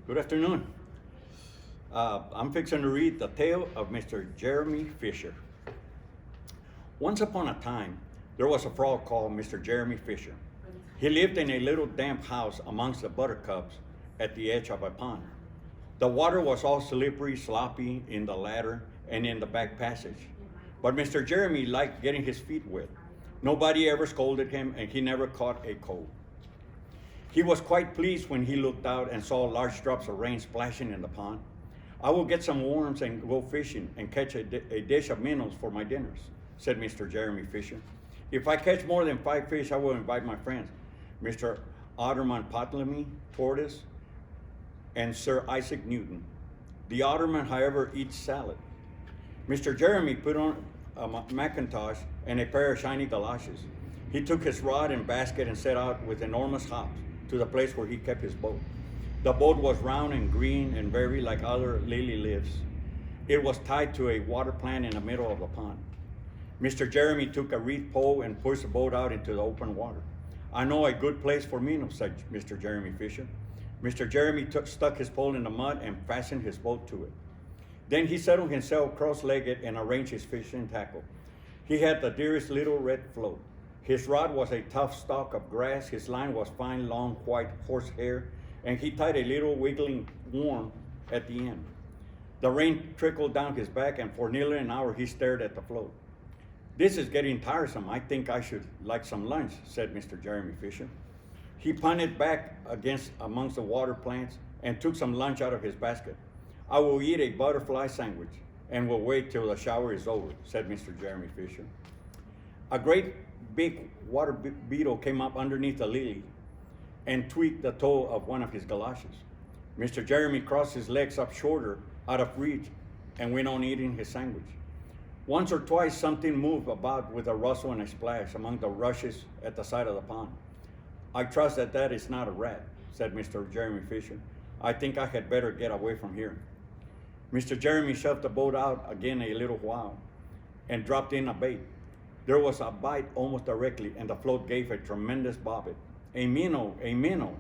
Good afternoon. I'm fixing to read the tale of Mr. Jeremy Fisher. Once upon a time, there was a frog called Mr. Jeremy Fisher. He lived in a little damp house amongst the buttercups at the edge of a pond. The water was all slippery, sloppy in the ladder and in the back passage. But Mr. Jeremy liked getting his feet wet. Nobody ever scolded him, and he never caught a cold. He was quite pleased when he looked out and saw large drops of rain splashing in the pond. "I will get some worms and go fishing and catch a dish of minnows for my dinners," said Mr. Jeremy Fisher. "If I catch more than 5 fish, I will invite my friends, Mr. Otterman Potlemy, Tortoise, and Sir Isaac Newton. The Otterman, however, eats salad." Mr. Jeremy put on a mackintosh and a pair of shiny galoshes. He took his rod and basket and set out with enormous hops to the place where he kept his boat. The boat was round and green and very like other lily leaves. It was tied to a water plant in the middle of the pond. Mr. Jeremy took a reed pole and pushed the boat out into the open water. "I know a good place for minnows," said Mr. Jeremy Fisher. Mr. Jeremy stuck his pole in the mud and fastened his boat to it. Then he settled himself cross-legged and arranged his fishing tackle. He had the dearest little red float. His rod was a tough stalk of grass, his line was fine, long, white horsehair, and he tied a little wiggling worm at the end. The rain trickled down his back, and for nearly an hour he stared at the float. "This is getting tiresome. I think I should like some lunch," said Mr. Jeremy Fisher. He punted back amongst the water plants and took some lunch out of his basket. "I will eat a butterfly sandwich and will wait till the shower is over," said Mr. Jeremy Fisher. A great big water beetle came up underneath the lily and tweaked the toe of one of his galoshes. Mr. Jeremy crossed his legs up shorter, out of reach, and went on eating his sandwich. Once or twice something moved about with a rustle and a splash among the rushes at the side of the pond. "I trust that is not a rat," said Mr. Jeremy Fisher. "I think I had better get away from here." Mr. Jeremy shoved the boat out again a little while and dropped in a bait. There was a bite almost directly, and the float gave a tremendous bobbit. "A minnow, a minnow!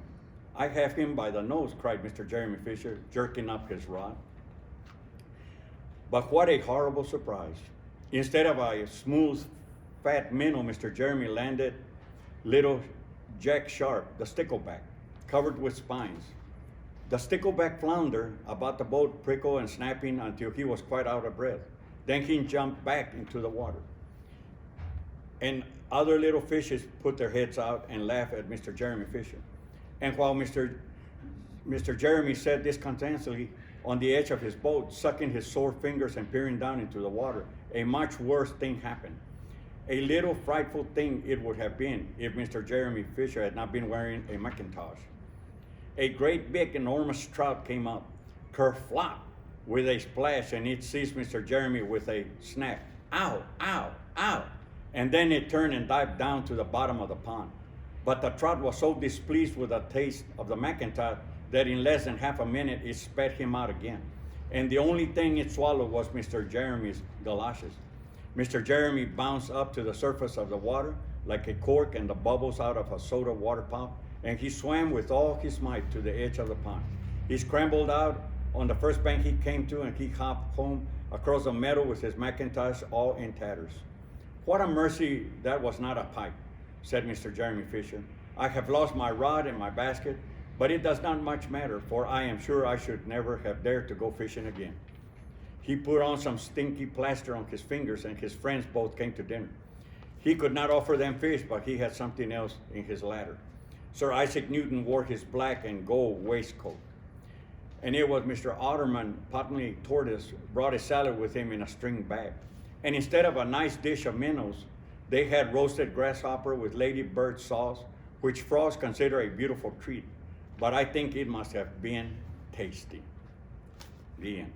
I have him by the nose," cried Mr. Jeremy Fisher, jerking up his rod. But what a horrible surprise. Instead of a smooth, fat minnow, Mr. Jeremy landed little Jack Sharp, the stickleback, covered with spines. The stickleback floundered about the boat, prickling and snapping until he was quite out of breath. Then he jumped back into the water. And other little fishes put their heads out and laughed at Mr. Jeremy Fisher. And while Mr. Jeremy sat disconsolately on the edge of his boat, sucking his sore fingers and peering down into the water, a much worse thing happened. A little frightful thing it would have been if Mr. Jeremy Fisher had not been wearing a mackintosh. A great big enormous trout came up, kerflop, with a splash, and it seized Mr. Jeremy with a snap. "Ow, ow, ow!" And then it turned and dived down to the bottom of the pond. But the trout was so displeased with the taste of the mackintosh that in less than half a minute it spat him out again. And the only thing it swallowed was Mr. Jeremy's galoshes. Mr. Jeremy bounced up to the surface of the water like a cork and the bubbles out of a soda water pop, and he swam with all his might to the edge of the pond. He scrambled out on the first bank he came to, and he hopped home across the meadow with his mackintosh all in tatters. "What a mercy that was not a pike," said Mr. Jeremy Fisher. "I have lost my rod and my basket, but it does not much matter, for I am sure I should never have dared to go fishing again." He put on some stinky plaster on his fingers, and his friends both came to dinner. He could not offer them fish, but he had something else in his larder. Sir Isaac Newton wore his black and gold waistcoat, and it was Mr. Otterman Potlemy Tortoise brought a salad with him in a string bag. And instead of a nice dish of minnows, they had roasted grasshopper with ladybird sauce, which frogs consider a beautiful treat, but I think it must have been tasty. The end.